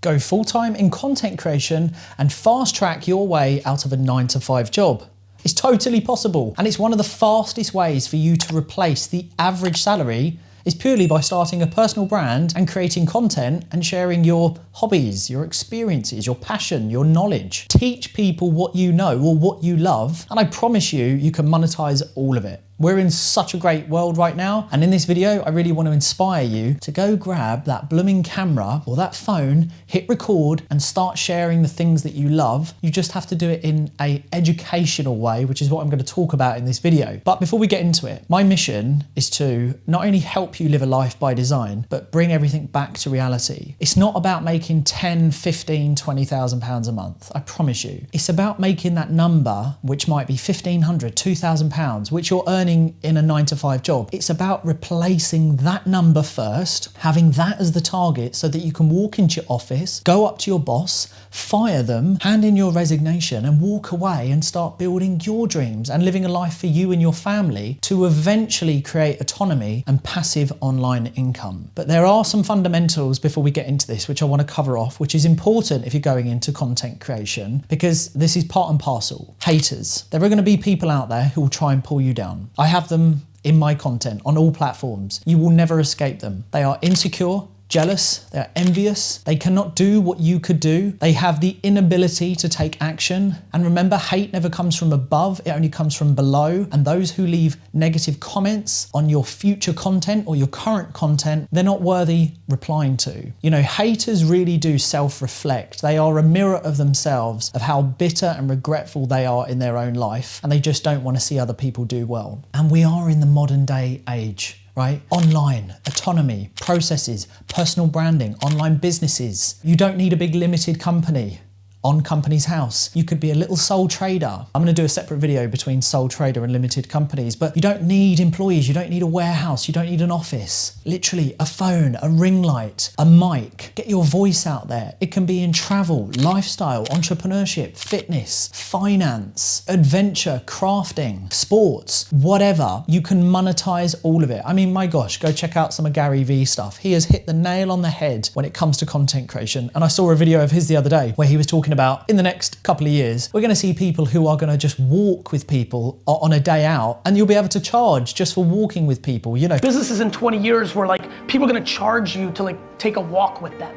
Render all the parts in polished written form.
Go full-time in content creation and fast track your way out of a 9-to-5 job. It's totally possible, and it's one of the fastest ways for you to replace the average salary is purely by starting a personal brand and creating content and sharing your hobbies, your experiences, your passion, your knowledge. Teach people what you know or what you love, and I promise you, you can monetize all of it. We're in such a great world right now, and in this video, I really want to inspire you to go grab that blooming camera or that phone, hit record, and start sharing the things that you love. You just have to do it in an educational way, which is what I'm going to talk about in this video. But before we get into it, my mission is to not only help you live a life by design, but bring everything back to reality. It's not about making 10, 15, 20,000 pounds a month. I promise you. It's about making that number, which might be 1,500, 2,000 pounds, which you're earning in a 9-to-5 job. It's about replacing that number first, having that as the target so that you can walk into your office, go up to your boss, fire them, hand in your resignation and walk away and start building your dreams and living a life for you and your family to eventually create autonomy and passive online income. But there are some fundamentals before we get into this, which I want to cover off, which is important if you're going into content creation, because this is part and parcel. Haters. There are going to be people out there who will try and pull you down. I have them in my content on all platforms. You will never escape them. They are insecure, jealous, they're envious, they cannot do what you could do, they have the inability to take action. And remember, hate never comes from above, it only comes from below. And those who leave negative comments on your future content or your current content, they're not worthy replying to. You know, haters really do self-reflect. They are a mirror of themselves, of how bitter and regretful they are in their own life, and they just don't want to see other people do well. And we are in the modern day age. Right? Online, autonomy, processes, personal branding, online businesses. You don't need a big limited company on Companies House. You could be a little sole trader. I'm going to do a separate video between sole trader and limited companies, but you don't need employees. You don't need a warehouse. You don't need an office. Literally a phone, a ring light, a mic. Get your voice out there. It can be in travel, lifestyle, entrepreneurship, fitness, finance, adventure, crafting, sports, whatever. You can monetize all of it. I mean, my gosh, go check out some of Gary V's stuff. He has hit the nail on the head when it comes to content creation. And I saw a video of his the other day where he was talking about in the next couple of years, we're going to see people who are going to just walk with people on a day out, and you'll be able to charge just for walking with people, you know. Businesses in 20 years where like people are going to charge you to like take a walk with them.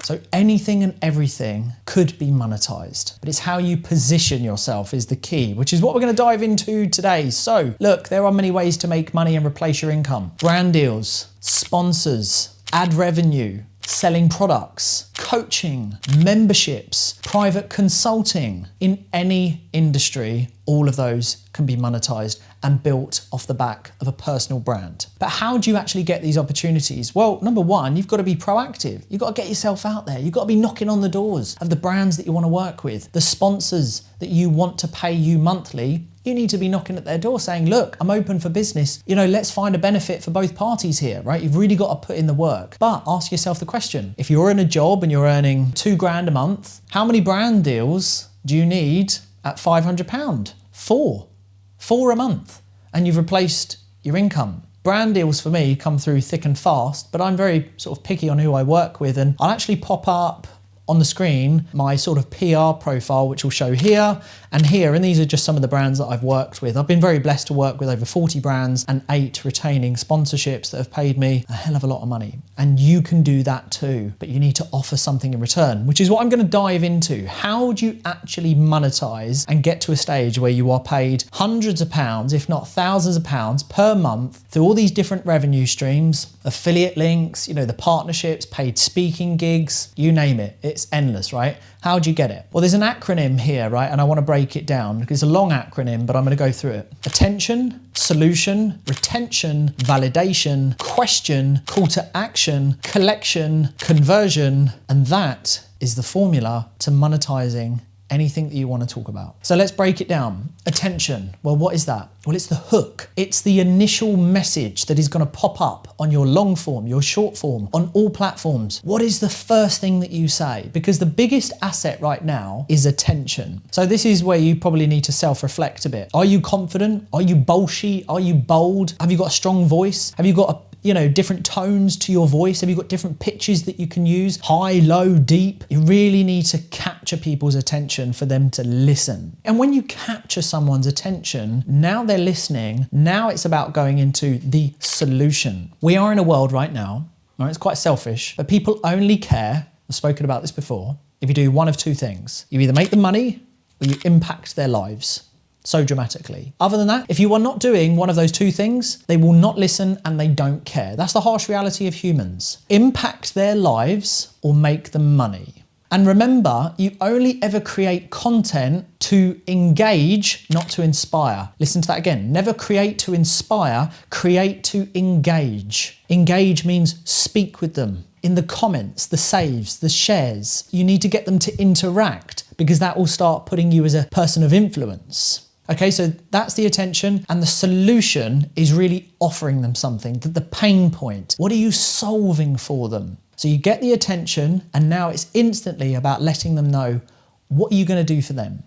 So anything and everything could be monetized, but it's how you position yourself is the key, which is what we're going to dive into today. So look, there are many ways to make money and replace your income. Brand deals, sponsors, ad revenue, selling products, coaching, memberships, private consulting. In any industry, all of those can be monetized and built off the back of a personal brand. But how do you actually get these opportunities? Well, number one, you've got to be proactive. You've got to get yourself out there. You've got to be knocking on the doors of the brands that you want to work with, the sponsors that you want to pay you monthly. You need to be knocking at their door saying, look, I'm open for business. You know, let's find a benefit for both parties here, right? You've really got to put in the work. But ask yourself the question, if you're in a job and you're earning $2,000 a month, how many brand deals do you need at £500? Four a month. And you've replaced your income. Brand deals for me come through thick and fast, but I'm very sort of picky on who I work with, and I'll actually pop up on the screen my sort of PR profile, which will show here and here, and these are just some of the brands that I've worked with. I've been very blessed to work with over 40 brands and 8 retaining sponsorships that have paid me a hell of a lot of money. And you can do that too, but you need to offer something in return, which is what I'm going to dive into. How do you actually monetize and get to a stage where you are paid hundreds of pounds, if not thousands of pounds per month through all these different revenue streams, affiliate links, you know, the partnerships, paid speaking gigs, you name it. It's endless, right? How do you get it? Well, there's an acronym here, right? And I want to break it down because it's a long acronym, but I'm going to go through it. Attention, solution, retention, validation, question, call to action, collection, conversion, and that is the formula to monetizing anything that you want to talk about. So let's break it down. Attention. Well, what is that? Well, it's the hook. It's the initial message that is going to pop up on your long form, your short form, on all platforms. What is the first thing that you say? Because the biggest asset right now is attention. So this is where you probably need to self-reflect a bit. Are you confident? Are you bolshy? Are you bold? Have you got a strong voice? Have you got different tones to your voice? Have you got different pitches that you can use? High, low, deep? You really need to capture people's attention for them to listen. And when you capture someone's attention, now they're listening. Now it's about going into the solution. We are in a world right now, right? It's quite selfish, but people only care, I've spoken about this before, if you do one of two things. You either make them money or you impact their lives so dramatically. Other than that, if you are not doing one of those two things, they will not listen and they don't care. That's the harsh reality of humans. Impact their lives or make them money. And remember, you only ever create content to engage, not to inspire. Listen to that again. Never create to inspire, create to engage. Engage means speak with them. In the comments, the saves, the shares, you need to get them to interact because that will start putting you as a person of influence. Okay, so that's the attention, and the solution is really offering them something, the pain point. What are you solving for them? So you get the attention, and now it's instantly about letting them know, what are you going to do for them?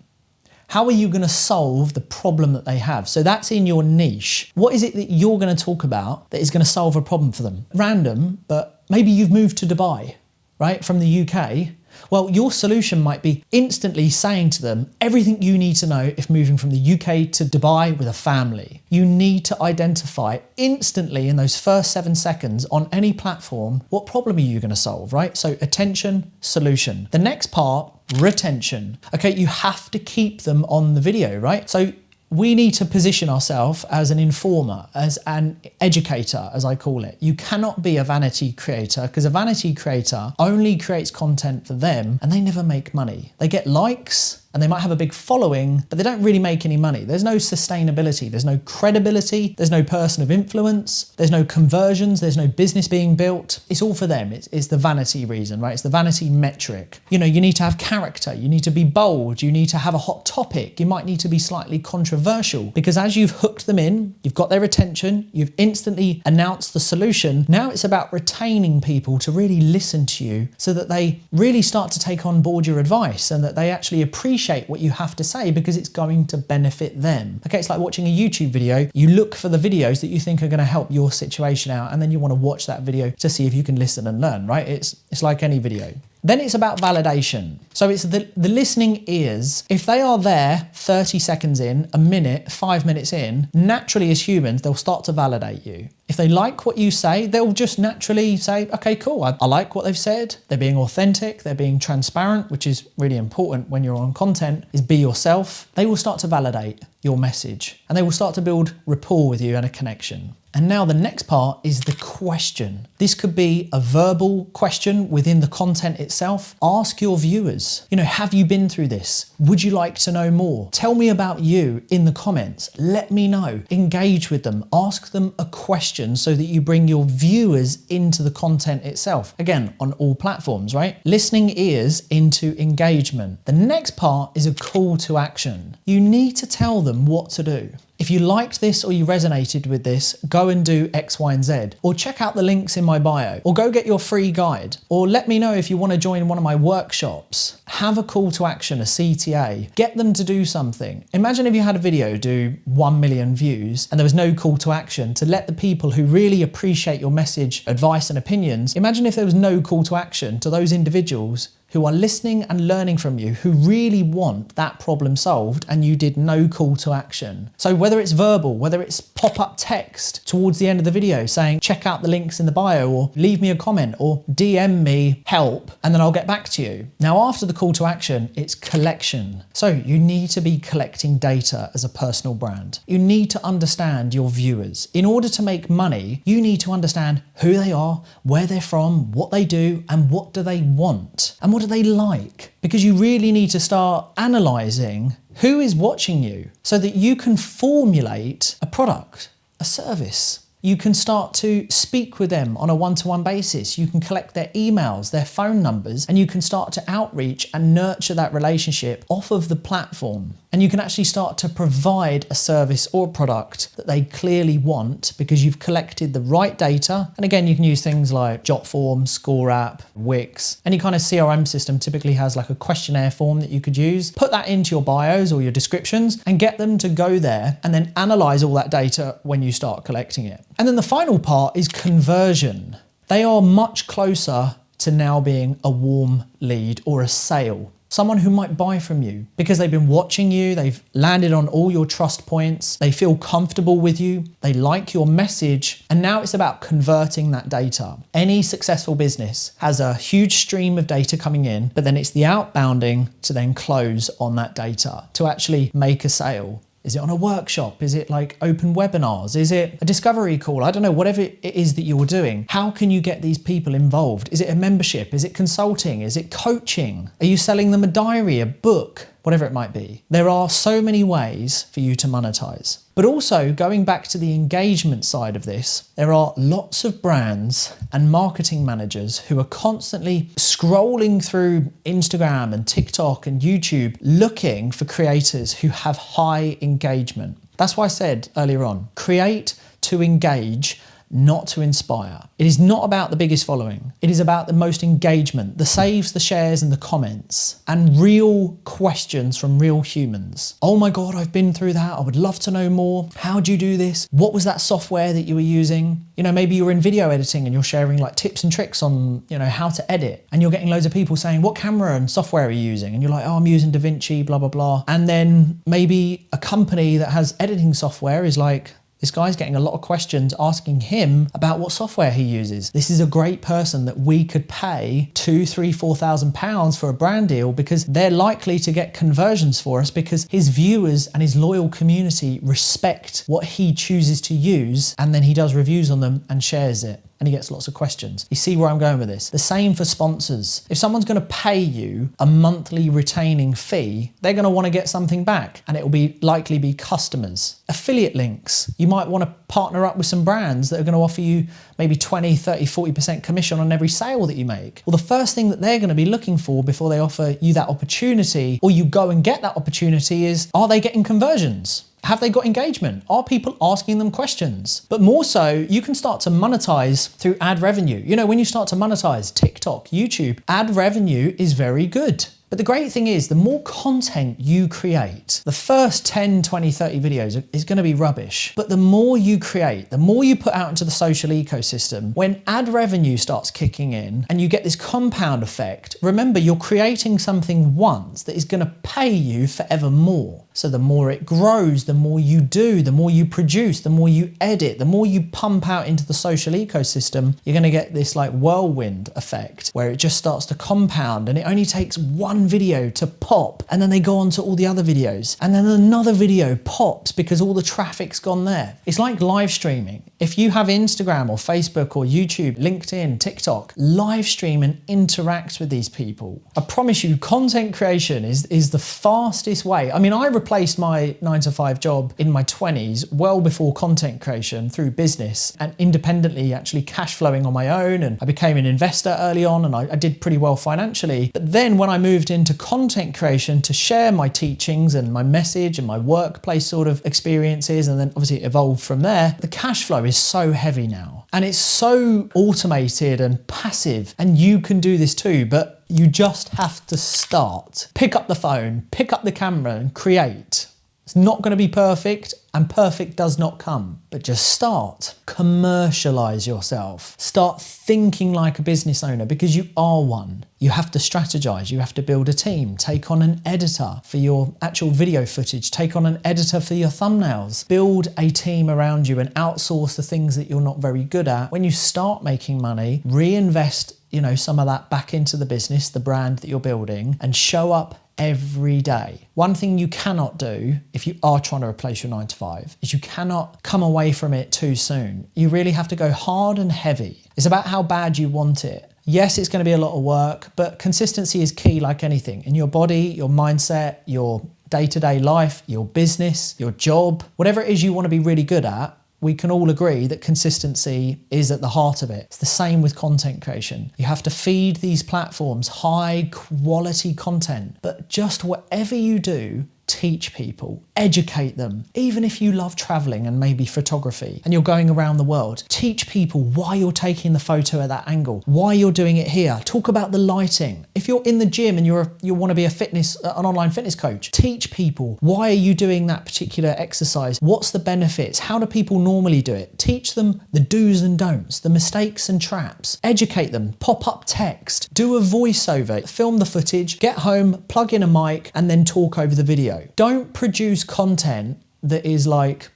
How are you going to solve the problem that they have? So that's in your niche. What is it that you're going to talk about that is going to solve a problem for them? Random, but maybe you've moved to Dubai, right, from the UK. Well, your solution might be instantly saying to them everything you need to know if moving from the UK to Dubai with a family. You need to identify instantly in those first 7 seconds on any platform, what problem are you going to solve, right? So attention, solution. The next part, retention. Okay, you have to keep them on the video, right? So we need to position ourselves as an informer, as an educator, as I call it. You cannot be a vanity creator because a vanity creator only creates content for them and they never make money. They get likes and they might have a big following, but they don't really make any money. There's no sustainability, there's no credibility, there's no person of influence, there's no conversions, there's no business being built. It's all for them. It's the vanity reason, right? It's the vanity metric. You need to have character, you need to be bold, you need to have a hot topic, you might need to be slightly controversial because as you've hooked them in, you've got their attention, you've instantly announced the solution. Now it's about retaining people to really listen to you so that they really start to take on board your advice and that they actually appreciate what you have to say because it's going to benefit them. Okay, it's like watching a YouTube video. You look for the videos that you think are going to help your situation out and then you want to watch that video to see if you can listen and learn, right? It's like any video. Then it's about validation. So it's the listening ears. If they are there 30 seconds in, a minute, 5 minutes in, naturally as humans, they'll start to validate you. If they like what you say, they'll just naturally say, okay, cool, I like what they've said. They're being authentic, they're being transparent, which is really important when you're on content, is be yourself. They will start to validate your message and they will start to build rapport with you and a connection. And now the next part is the question. This could be a verbal question within the content itself. Ask your viewers, have you been through this? Would you like to know more? Tell me about you in the comments. Let me know. Engage with them. Ask them a question so that you bring your viewers into the content itself. Again, on all platforms, right? Listening ears into engagement. The next part is a call to action. You need to tell them what to do. If you liked this or you resonated with this, go and do X, Y, and Z. Or check out the links in my bio. Or go get your free guide. Or let me know if you want to join one of my workshops. Have a call to action, a CTA. Get them to do something. Imagine if you had a video do 1 million views and there was no call to action to let the people who really appreciate your message, advice, and opinions. Imagine if there was no call to action to those individuals who are listening and learning from you, who really want that problem solved, and you did no call to action. So whether it's verbal, whether it's pop-up text towards the end of the video saying, check out the links in the bio, or leave me a comment, or DM me help, and then I'll get back to you. Now, after the call to action, it's collection. So you need to be collecting data as a personal brand. You need to understand your viewers. In order to make money, you need to understand who they are, where they're from, what they do, and what do they want. And what do they like? Because you really need to start analysing who is watching you so that you can formulate a product, a service. You can start to speak with them on a one-to-one basis. You can collect their emails, their phone numbers, and you can start to outreach and nurture that relationship off of the platform. And you can actually start to provide a service or product that they clearly want because you've collected the right data. And again, you can use things like Jotform, Score App, Wix. Any kind of CRM system typically has like a questionnaire form that you could use. Put that into your bios or your descriptions and get them to go there and then analyze all that data when you start collecting it. And then the final part is conversion. They are much closer to now being a warm lead or a sale. Someone who might buy from you because they've been watching you, they've landed on all your trust points, they feel comfortable with you, they like your message, and now it's about converting that data. Any successful business has a huge stream of data coming in, but then it's the outbounding to then close on that data, to actually make a sale. Is it on a workshop? Is it like open webinars? Is it a discovery call? I don't know, whatever it is that you're doing. How can you get these people involved? Is it a membership? Is it consulting? Is it coaching? Are you selling them a diary, a book? Whatever it might be. There are so many ways for you to monetize. But also, going back to the engagement side of this, there are lots of brands and marketing managers who are constantly scrolling through Instagram and TikTok and YouTube looking for creators who have high engagement. That's why I said earlier on, create to engage, not to inspire. It is not about the biggest following. It is about the most engagement, the saves, the shares, and the comments, and real questions from real humans. Oh my God, I've been through that. I would love to know more. How do you do this? What was that software that you were using? You know, maybe you're in video editing and you're sharing like tips and tricks on, you know, how to edit. And you're getting loads of people saying, what camera and software are you using? And you're like, oh, I'm using DaVinci, blah, blah, blah. And then maybe a company that has editing software is like, this guy's getting a lot of questions asking him about what software he uses. This is a great person that we could pay £2,000, £3,000, £4,000 for a brand deal because they're likely to get conversions for us because his viewers and his loyal community respect what he chooses to use, and then he does reviews on them and shares it. And he gets lots of questions. You see where I'm going with this? The same for sponsors. If someone's going to pay you a monthly retaining fee, they're going to want to get something back, and it will likely be customers. Affiliate links. You might want to partner up with some brands that are going to offer you maybe 20, 30, 40% commission on every sale that you make. Well, the first thing that they're going to be looking for before they offer you that opportunity, or you go and get that opportunity, is, are they getting conversions? Have they got engagement? Are people asking them questions? But more so, you can start to monetize through ad revenue. You know, when you start to monetize TikTok, YouTube, ad revenue is very good. But the great thing is, the more content you create, the first 10, 20, 30 videos is going to be rubbish. But the more you create, the more you put out into the social ecosystem, when ad revenue starts kicking in and you get this compound effect, remember, you're creating something once that is going to pay you forever more. So the more it grows, the more you do, the more you produce, the more you edit, the more you pump out into the social ecosystem, you're going to get this like whirlwind effect where it just starts to compound, and it only takes one video to pop, and then they go on to all the other videos, and then another video pops because all the traffic's gone there. It's like live streaming. If you have Instagram or Facebook or YouTube, LinkedIn, TikTok, live stream and interact with these people. I promise you, content creation is the fastest way. I mean, I replaced my 9-to-5 job in my 20s well before content creation through business and independently actually cash flowing on my own, and I became an investor early on, and I did pretty well financially. But then when I moved into content creation to share my teachings and my message and my workplace sort of experiences, and then obviously it evolved from there, the cash flow is so heavy now, and it's so automated and passive, and you can do this too, but you just have to start. Pick up the phone, pick up the camera and create. It's not going to be perfect, and perfect does not come, but just start. Commercialize yourself. Start thinking like a business owner, because you are one. You have to strategize. You have to build a team. Take on an editor for your actual video footage. Take on an editor for your thumbnails. Build a team around you and outsource the things that you're not very good at. When you start making money, reinvest, you know, some of that back into the business, the brand that you're building, and show up every day. One thing you cannot do if you are trying to replace your 9-to-5 is you cannot come away from it too soon. You really have to go hard and heavy. It's about how bad you want it. Yes, it's going to be a lot of work, but consistency is key, like anything, in your body, your mindset, your day-to-day life, your business, your job, whatever it is you want to be really good at. We can all agree that consistency is at the heart of it. It's the same with content creation. You have to feed these platforms high quality content, but just whatever you do, teach people, educate them. Even if you love traveling and maybe photography and you're going around the world, teach people why you're taking the photo at that angle, why you're doing it here. Talk about the lighting. If you're in the gym and you want to be an online fitness coach, teach people why are you doing that particular exercise? What's the benefits? How do people normally do it? Teach them the do's and don'ts, the mistakes and traps. Educate them, pop up text, do a voiceover, film the footage, get home, plug in a mic and then talk over the video. Don't produce content that is like,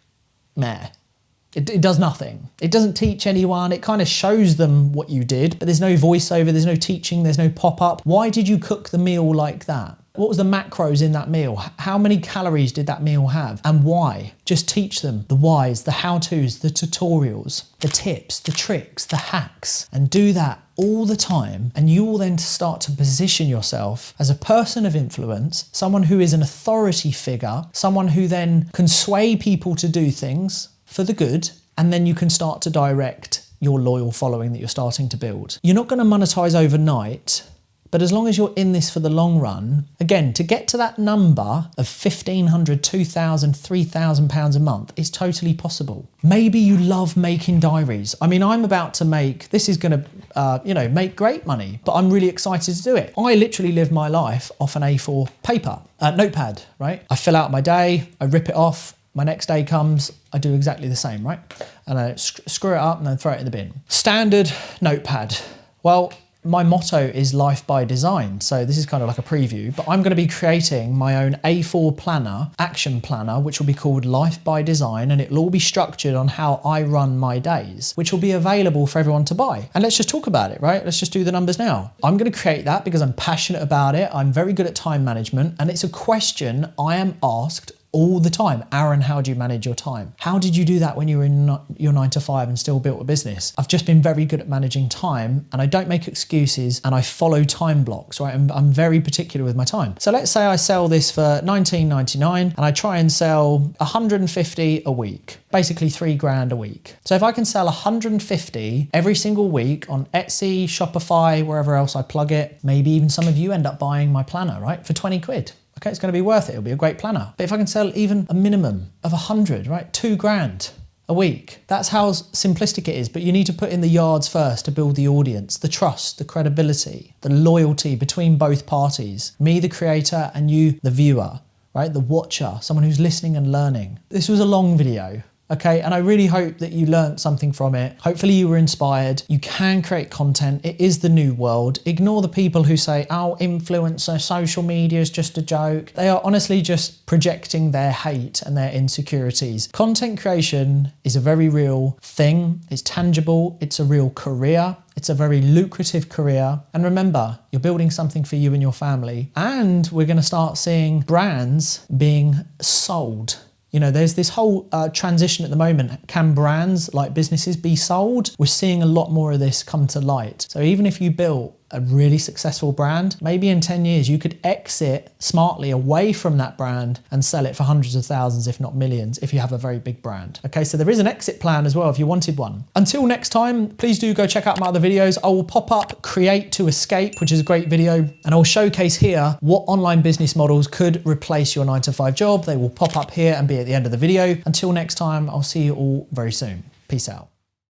meh. It does nothing. It doesn't teach anyone. It kind of shows them what you did, but there's no voiceover, there's no teaching, there's no pop-up. Why did you cook the meal like that? What was the macros in that meal? How many calories did that meal have? And why? Just teach them the whys, the how-tos, the tutorials, the tips, the tricks, the hacks, and do that all the time. And you will then start to position yourself as a person of influence, someone who is an authority figure, someone who then can sway people to do things for the good, and then you can start to direct your loyal following that you're starting to build. You're not going to monetize overnight, but as long as you're in this for the long run, again, to get to that number of £1,500, £2,000, £3,000 a month is totally possible. Maybe you love making diaries. I mean, I'm about to make, this is going to, make great money, but I'm really excited to do it. I literally live my life off an A4 paper, notepad, right? I fill out my day, I rip it off. My next day comes, I do exactly the same, right? And I screw it up and then throw it in the bin. Standard notepad. Well, my motto is life by design. So this is kind of like a preview, but I'm going to be creating my own A4 planner, action planner, which will be called Life by Design. And it'll all be structured on how I run my days, which will be available for everyone to buy. And let's just talk about it, right? Let's just do the numbers now. I'm going to create that because I'm passionate about it. I'm very good at time management. And it's a question I am asked all the time. Aaron, how do you manage your time? How did you do that when you were in your 9 to 5 and still built a business? I've just been very good at managing time and I don't make excuses and I follow time blocks, right? I'm very particular with my time. So let's say I sell this for $19.99 and I try and sell 150 a week, basically $3,000 a week. So if I can sell 150 every single week on Etsy, Shopify, wherever else I plug it, maybe even some of you end up buying my planner, right? For 20 quid. Okay, it's going to be worth it. It'll be a great planner. But if I can sell even a minimum of 100, right? $2,000 a week. That's how simplistic it is. But you need to put in the yards first to build the audience, the trust, the credibility, the loyalty between both parties. Me, the creator, and you, the viewer, right? The watcher, someone who's listening and learning. This was a long video. Okay, and I really hope that you learned something from it. Hopefully you were inspired. You can create content. It is the new world. Ignore the people who say, oh, influencer, social media is just a joke. They are honestly just projecting their hate and their insecurities. Content creation is a very real thing. It's tangible. It's a real career. It's a very lucrative career. And remember, you're building something for you and your family. And we're going to start seeing brands being sold. You know, there's this whole transition at the moment. Can brands like businesses be sold? We're seeing a lot more of this come to light. So even if you built a really successful brand, maybe in 10 years you could exit smartly away from that brand and sell it for hundreds of thousands, if not millions, if you have a very big brand. Okay, so there is an exit plan as well if you wanted one. Until next time, please do go check out my other videos. I will pop up Create to Escape, which is a great video, and I'll showcase here what online business models could replace your 9 to 5 job. They will pop up here and be at the end of the video. Until next time, I'll see you all very soon. Peace out.